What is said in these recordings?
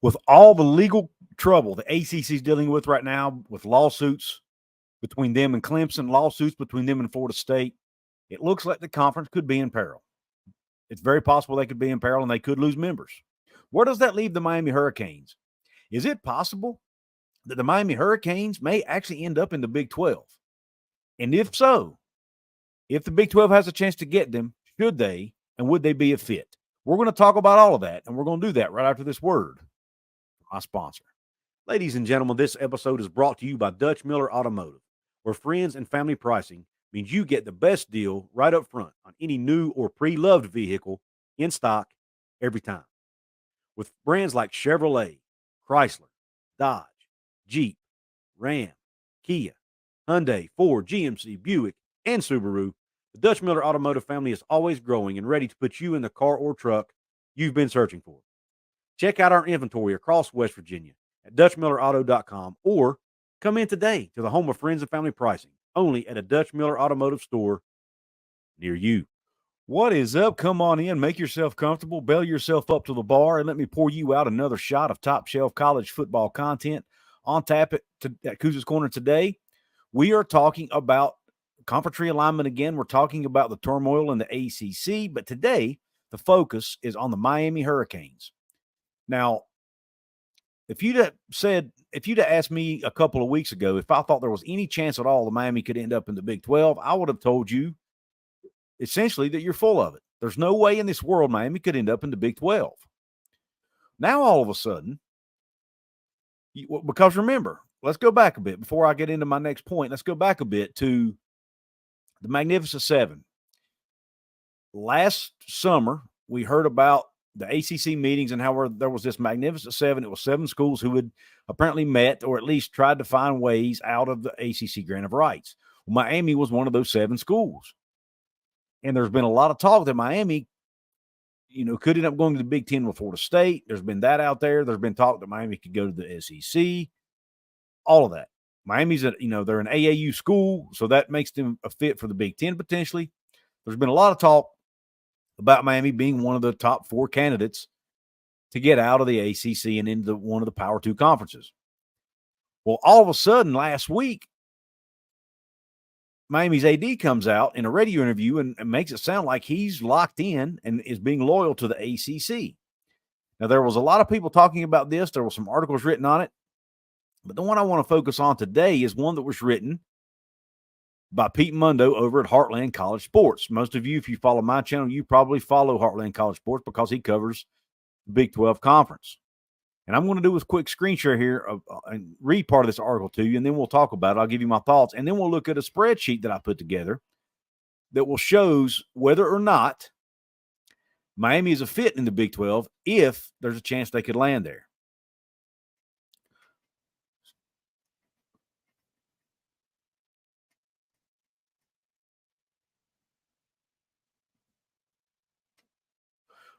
With all the legal trouble the ACC is dealing with right now, with lawsuits between them and Clemson, lawsuits between them and Florida State, it looks like the conference could be in peril. It's very possible they could be in peril and they could lose members. Where does that leave the Miami Hurricanes? Is it possible that the Miami Hurricanes may actually end up in the Big 12? And if so, if the Big 12 has a chance to get them, should they, and would they be a fit? We're going to talk about all of that, and we're going to do that right after this word from my sponsor. Ladies and gentlemen, this episode is brought to you by Dutch Miller Automotive, where friends and family pricing means you get the best deal right up front on any new or pre-loved vehicle in stock every time. With brands like Chevrolet, Chrysler, Dodge, Jeep, Ram, Kia, Hyundai, Ford, GMC, Buick, and Subaru, the Dutch Miller Automotive family is always growing and ready to put you in the car or truck you've been searching for. Check out our inventory across West Virginia at DutchMillerAuto.com or come in today to the home of friends and family pricing, only at a Dutch Miller Automotive store near you. What is up? Come on in, make yourself comfortable, belly yourself up to the bar, and let me pour you out another shot of top shelf college football content on tap at Couz's Corner today. We are talking about conference realignment again. We're talking about the turmoil in the ACC, but today the focus is on the Miami Hurricanes. Now, if you'd have asked me a couple of weeks ago if I thought there was any chance at all the Miami could end up in the Big 12, I would have told you essentially that you're full of it. There's no way in this world Miami could end up in the Big 12. Now, all of a sudden, because remember, let's go back a bit before I get into my next point. Let's go back a bit to the Magnificent Seven. Last summer, we heard about the ACC meetings and how there was this Magnificent Seven. It was 7 schools who had apparently met or at least tried to find ways out of the ACC grant of rights. Well, Miami was one of those 7 schools. And there's been a lot of talk that Miami, could end up going to the Big Ten with Florida State. There's been that out there. There's been talk that Miami could go to the SEC. All of that. Miami's, they're an AAU school, so that makes them a fit for the Big Ten potentially. There's been a lot of talk about Miami being one of the top 4 candidates to get out of the ACC and into one of the Power 2 conferences. Well, all of a sudden last week, Miami's AD comes out in a radio interview and makes it sound like he's locked in and is being loyal to the ACC. Now, there was a lot of people talking about this. There were some articles written on it. But the one I want to focus on today is one that was written by Pete Mundo over at Heartland College Sports. Most of you, if you follow my channel, you probably follow Heartland College Sports because he covers the Big 12 Conference. And I'm going to do a quick screen share here and read part of this article to you, and then we'll talk about it. I'll give you my thoughts, and then we'll look at a spreadsheet that I put together that will shows whether or not Miami is a fit in the Big 12 if there's a chance they could land there.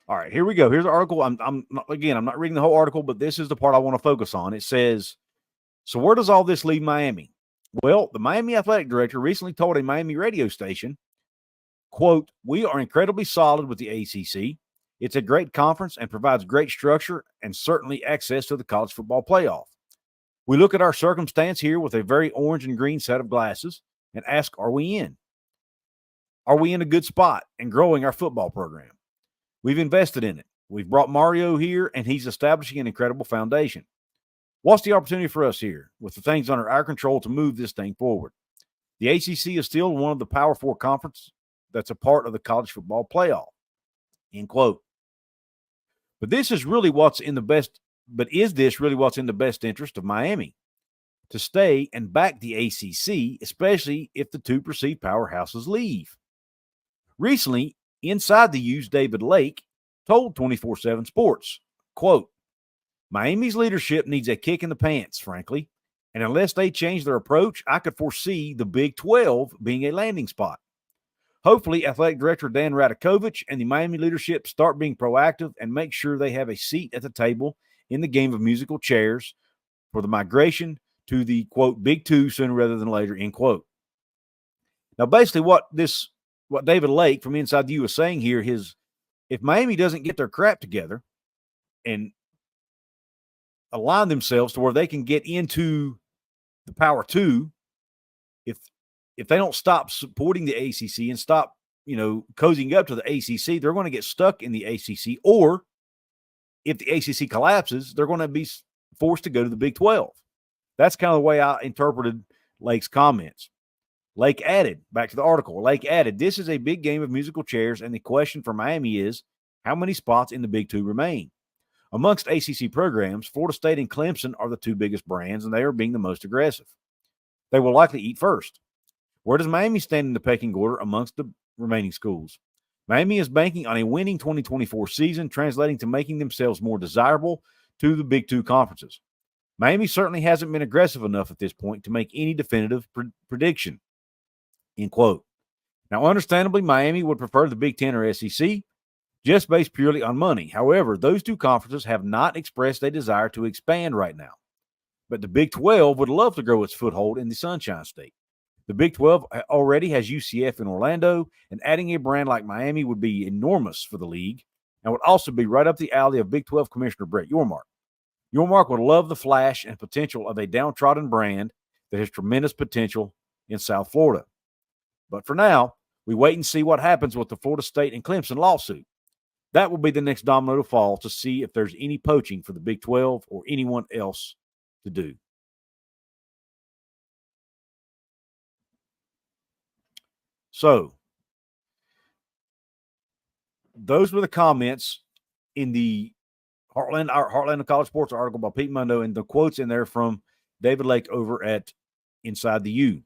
All right, here we go. Here's the article. I'm not reading the whole article, but this is the part I want to focus on. It says, so where does all this leave Miami? Well, the Miami athletic director recently told a Miami radio station, quote, "We are incredibly solid with the ACC. It's a great conference and provides great structure and certainly access to the college football playoff. We look at our circumstance here with a very orange and green set of glasses and ask, are we in? Are we in a good spot and growing our football program? We've invested in it. We've brought Mario here, and he's establishing an incredible foundation. What's the opportunity for us here with the things under our control to move this thing forward? The ACC is still one of the Power 4 conferences that's a part of the college football playoff," end quote. But is this really what's in the best interest of Miami? To stay and back the ACC, especially if the 2 perceived powerhouses leave. Recently, Inside the U's David Lake told 24/7 Sports, quote, "Miami's leadership needs a kick in the pants, frankly, and unless they change their approach, I could foresee the Big 12 being a landing spot. Hopefully, Athletic Director Dan Radakovich and the Miami leadership start being proactive and make sure they have a seat at the table in the game of musical chairs for the migration to the, quote, Big 2 sooner rather than later," end quote. Now, basically what David Lake from Inside the U is saying here is if Miami doesn't get their crap together and align themselves to where they can get into the Power Two. If they don't stop supporting the ACC and stop, cozying up to the ACC, they're going to get stuck in the ACC. Or if the ACC collapses, they're going to be forced to go to the Big 12. That's kind of the way I interpreted Lake's comments. Lake added, back to the article, Lake added, this is a big game of musical chairs, and the question for Miami is, how many spots in the Big 2 remain? Amongst ACC programs, Florida State and Clemson are the two biggest brands, and they are being the most aggressive. They will likely eat first. Where does Miami stand in the pecking order amongst the remaining schools? Miami is banking on a winning 2024 season, translating to making themselves more desirable to the Big 2 conferences. Miami certainly hasn't been aggressive enough at this point to make any definitive prediction. End quote. Now, understandably, Miami would prefer the Big 10 or SEC, just based purely on money. However, those two conferences have not expressed a desire to expand right now. But the Big 12 would love to grow its foothold in the Sunshine State. The Big 12 already has UCF in Orlando, and adding a brand like Miami would be enormous for the league and would also be right up the alley of Big 12 Commissioner Brett Yormark. Yormark would love the flash and potential of a downtrodden brand that has tremendous potential in South Florida. But for now, we wait and see what happens with the Florida State and Clemson lawsuit. That will be the next domino to fall to see if there's any poaching for the Big 12 or anyone else to do. So, those were the comments in the Heartland College Sports article by Pete Mundo, and the quotes in there from David Lake over at Inside the U.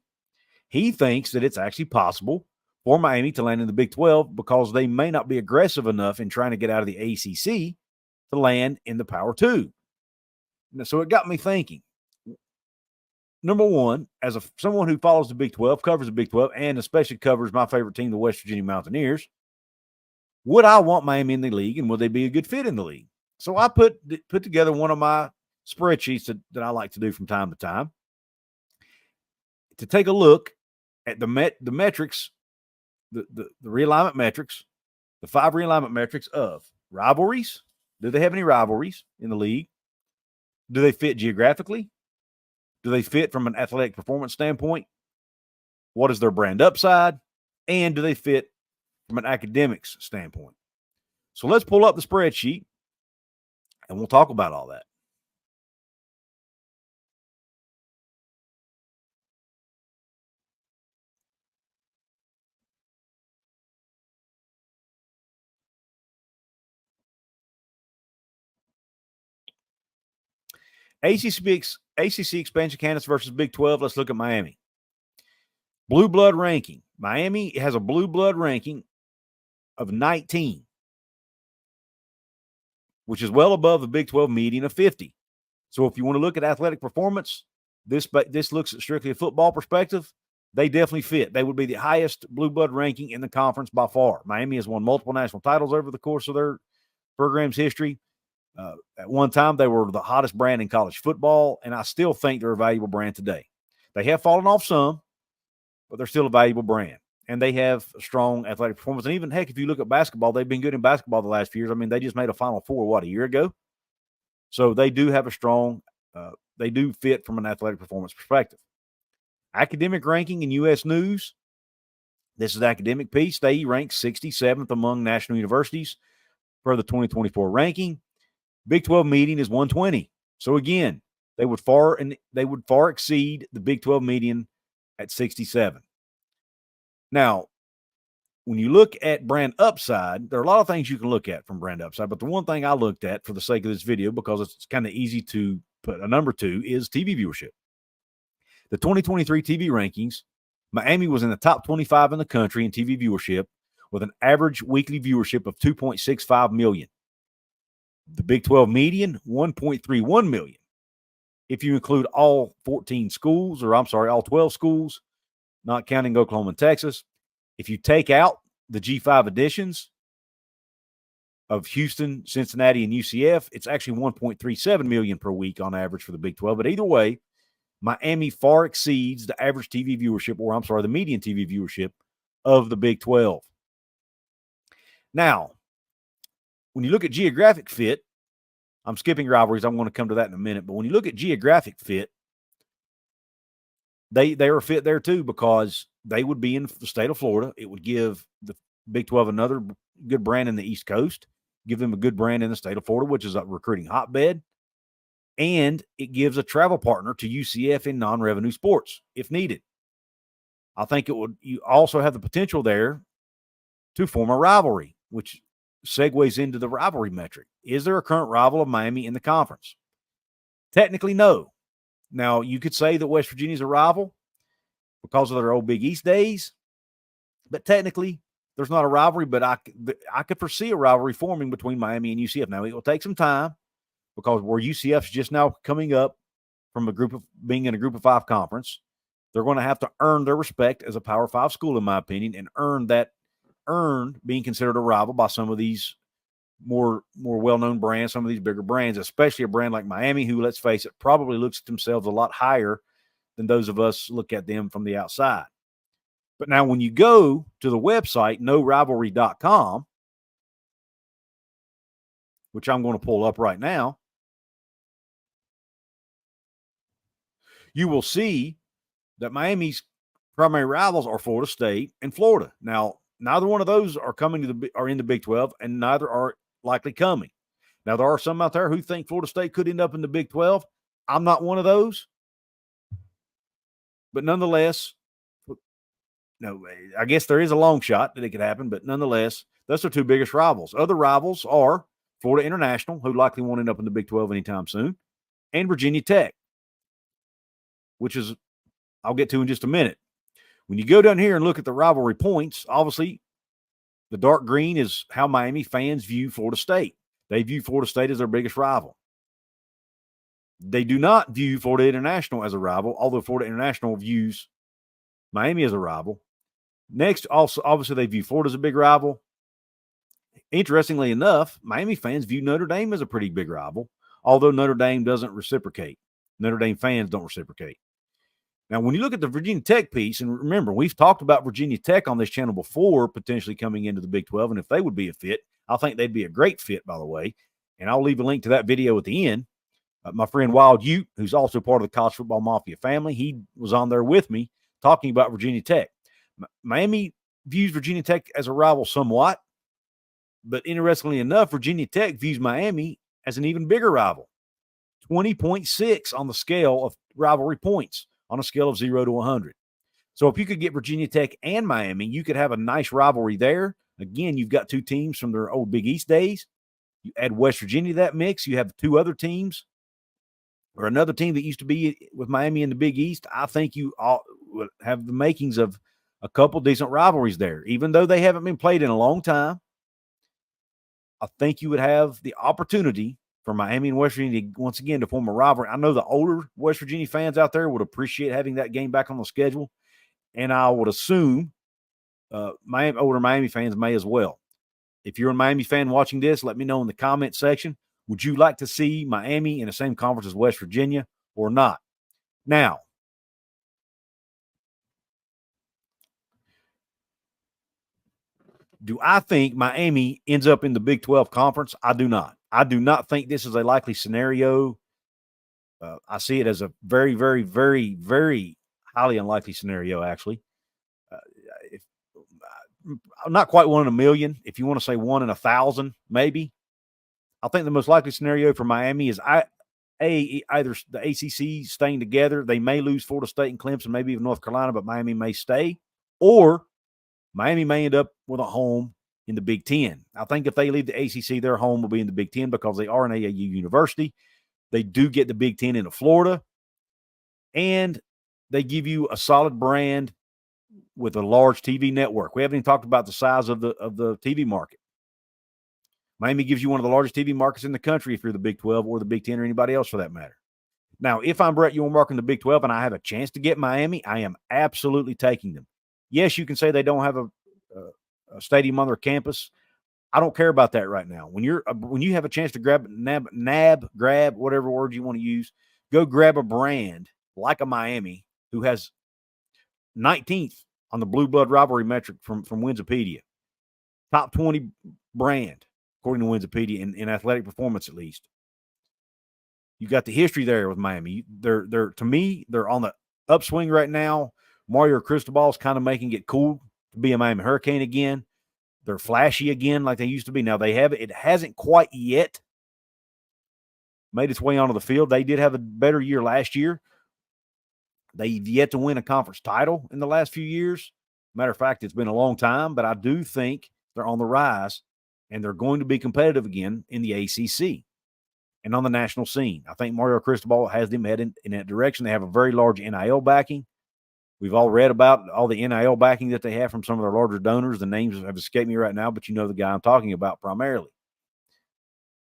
He thinks that it's actually possible for Miami to land in the Big 12 because they may not be aggressive enough in trying to get out of the ACC to land in the Power 2. So it got me thinking. Number one, as someone who follows the Big 12, covers the Big 12, and especially covers my favorite team, the West Virginia Mountaineers, would I want Miami in the league, and would they be a good fit in the league? So I put together one of my spreadsheets that I like to do from time to time to take a look at the metrics, the realignment metrics, the 5 realignment metrics of rivalries. Do they have any rivalries in the league? Do they fit geographically? Do they fit from an athletic performance standpoint? What is their brand upside? And do they fit from an academics standpoint? So let's pull up the spreadsheet and we'll talk about all that. ACC expansion candidates versus Big 12. Let's look at Miami. Blue blood ranking. Miami has a blue blood ranking of 19, which is well above the Big 12 median of 50. So if you want to look at athletic performance, this looks at strictly a football perspective. They definitely fit. They would be the highest blue blood ranking in the conference by far. Miami has won multiple national titles over the course of their program's history. At one time, they were the hottest brand in college football, and I still think they're a valuable brand today. They have fallen off some, but they're still a valuable brand, and they have a strong athletic performance. And even, heck, if you look at basketball, they've been good in basketball the last few years. I mean, they just made a Final Four, a year ago? So they do have a strong they do fit from an athletic performance perspective. Academic ranking in U.S. News. This is the academic piece. They rank 67th among national universities for the 2024 ranking. Big 12 median is 120. So again, they would far exceed the Big 12 median at 67. Now, when you look at brand upside, there are a lot of things you can look at from brand upside, but the one thing I looked at for the sake of this video, because it's kind of easy to put a number to, is TV viewership. The 2023 TV rankings, Miami was in the top 25 in the country in TV viewership with an average weekly viewership of 2.65 million. The Big 12 median, 1.31 million. If you include all 12 schools, not counting Oklahoma and Texas. If you take out the G5 editions of Houston, Cincinnati, and UCF, it's actually 1.37 million per week on average for the Big 12. But either way, Miami far exceeds the average TV viewership, the median TV viewership of the Big 12. Now, when you look at geographic fit, I'm skipping rivalries. I'm going to come to that in a minute. But when you look at geographic fit, they are a fit there too, because they would be in the state of Florida. It would give the Big 12 another good brand in the East Coast, give them a good brand in the state of Florida, which is a recruiting hotbed. And it gives a travel partner to UCF in non-revenue sports if needed. I think it would. You also have the potential there to form a rivalry, which segues into the rivalry metric. Is there a current rival of Miami in the conference? Technically, no. Now, you could say that West Virginia is a rival because of their old Big East days, but technically, there's not a rivalry, but I could foresee a rivalry forming between Miami and UCF. Now, it will take some time because where UCF's just now coming up from being in a group of 5 conference, they're going to have to earn their respect as a Power 5 school, in my opinion, and earn being considered a rival by some of these more well-known brands, some of these bigger brands, especially a brand like Miami, who, let's face it, probably looks at themselves a lot higher than those of us look at them from the outside. But now when you go to the website, norivalry.com, which I'm going to pull up right now, you will see that Miami's primary rivals are Florida State and Florida. Now, neither one of those are in the Big 12, and neither are likely coming. Now, there are some out there who think Florida State could end up in the Big 12. I'm not one of those. But nonetheless, I guess there is a long shot that it could happen, but nonetheless, those are 2 biggest rivals. Other rivals are Florida International, who likely won't end up in the Big 12 anytime soon, and Virginia Tech, which is I'll get to in just a minute. When you go down here and look at the rivalry points, obviously the dark green is how Miami fans view Florida State. They view Florida State as their biggest rival. They do not view Florida International as a rival, although Florida International views Miami as a rival. Next, also, obviously, they view Florida as a big rival. Interestingly enough, Miami fans view Notre Dame as a pretty big rival, although Notre Dame doesn't reciprocate. Notre Dame fans don't reciprocate. Now, when you look at the Virginia Tech piece, and remember, we've talked about Virginia Tech on this channel before, potentially coming into the Big 12, and if they would be a fit, I think they'd be a great fit, by the way. And I'll leave a link to that video at the end. My friend Wild Ute, who's also part of the College Football Mafia family, he was on there with me talking about Virginia Tech. Miami views Virginia Tech as a rival somewhat, but interestingly enough, Virginia Tech views Miami as an even bigger rival. 20.6 on the scale of rivalry points on a scale of 0 to 100. So if you could get Virginia Tech and Miami, you could have a nice rivalry there. Again, you've got 2 teams from their old Big East days. You add West Virginia to that mix, you have 2 other teams, or another team that used to be with Miami in the Big East. I think you all would have the makings of a couple decent rivalries there. Even though they haven't been played in a long time, I think you would have the opportunity for Miami and West Virginia once again to form a rivalry. I know the older West Virginia fans out there would appreciate having that game back on the schedule, and I would assume older Miami fans may as well. If you're a Miami fan watching this, let me know in the comment section. Would you like to see Miami in the same conference as West Virginia or not? Now, do I think Miami ends up in the Big 12 conference? I do not. I do not think this is a likely scenario. I see it as a very, very, very, very highly unlikely scenario, actually. Not quite 1 in a million. If you want to say 1 in 1,000, maybe. I think the most likely scenario for Miami is either the ACC staying together. They may lose Florida State and Clemson, maybe even North Carolina, but Miami may stay. Or Miami may end up with a home in the Big Ten. I think if they leave the ACC, their home will be in the Big Ten because they are an AAU university. They do get the Big Ten into Florida. And they give you a solid brand with a large TV network. We haven't even talked about the size of the TV market. Miami gives you one of the largest TV markets in the country if you're the Big 12 or the Big 10 or anybody else for that matter. Now, if I'm Brett Yormark in the Big 12 and I have a chance to get Miami, I am absolutely taking them. Yes, you can say they don't have a stadium on their campus. I don't care about that right now. When you have a chance to grab whatever word you want to use, go grab a brand like a Miami who has 19th on the Blue Blood rivalry metric from Winsipedia. Top 20 brand, according to Winsipedia, in athletic performance at least. You got the history there with Miami. They're to me, they're on the upswing right now. Mario Cristobal's kind of making it cool to be a Miami Hurricane again. They're flashy again like they used to be. Now they have it hasn't quite yet made its way onto the field. They did have a better year last year. They've yet to win a conference title in the last few years. Matter of fact, it's been a long time, but I do think they're on the rise, and they're going to be competitive again in the ACC and on the national scene. I think Mario Cristobal has them heading in that direction. They have a very large NIL backing. We've all read about all the NIL backing that they have from some of their larger donors. The names have escaped me right now, but you know the guy I'm talking about primarily.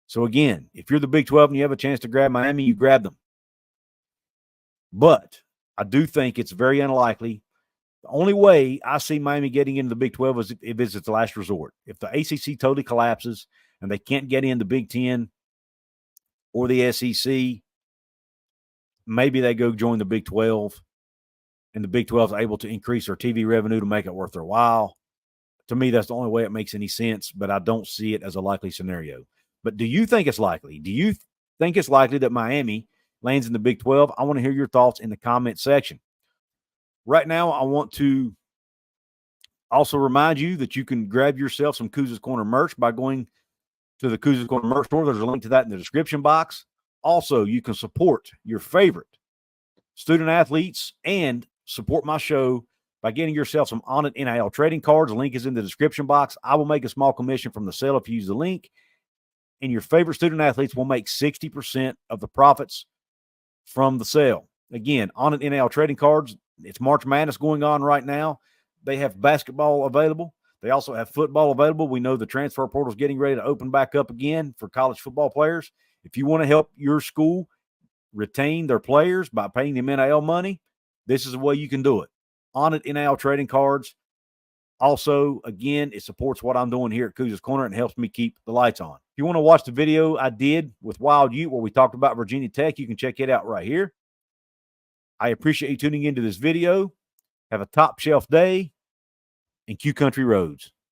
So again, if you're the Big 12 and you have a chance to grab Miami, you grab them. But I do think it's very unlikely. The only way I see Miami getting into the Big 12 is if it's its last resort. If the ACC totally collapses and they can't get in the Big 10 or the SEC, maybe they go join the Big 12, and the Big 12 is able to increase their TV revenue to make it worth their while. To me, that's the only way it makes any sense, but I don't see it as a likely scenario. But do you think it's likely? Do you think it's likely that Miami lands in the Big 12? I want to hear your thoughts in the comment section. Right now, I want to also remind you that you can grab yourself some Couz's Corner merch by going to the Couz's Corner merch store. There's a link to that in the description box. Also, you can support your favorite student athletes and support my show by getting yourself some ONIT NIL trading cards. The link is in the description box. I will make a small commission from the sale if you use the link, and your favorite student athletes will make 60% of the profits from the sale. Again, ONIT NIL trading cards. It's March Madness going on right now. They have basketball available. They also have football available. We know the transfer portal is getting ready to open back up again for college football players. If you want to help your school retain their players by paying them NIL money, this is the way you can do it. ONIT NIL trading cards. Also, again, it supports what I'm doing here at Couz's Corner and helps me keep the lights on. If you want to watch the video I did with Wild Ute where we talked about Virginia Tech, you can check it out right here. I appreciate you tuning into this video. Have a top shelf day and Q Country Roads.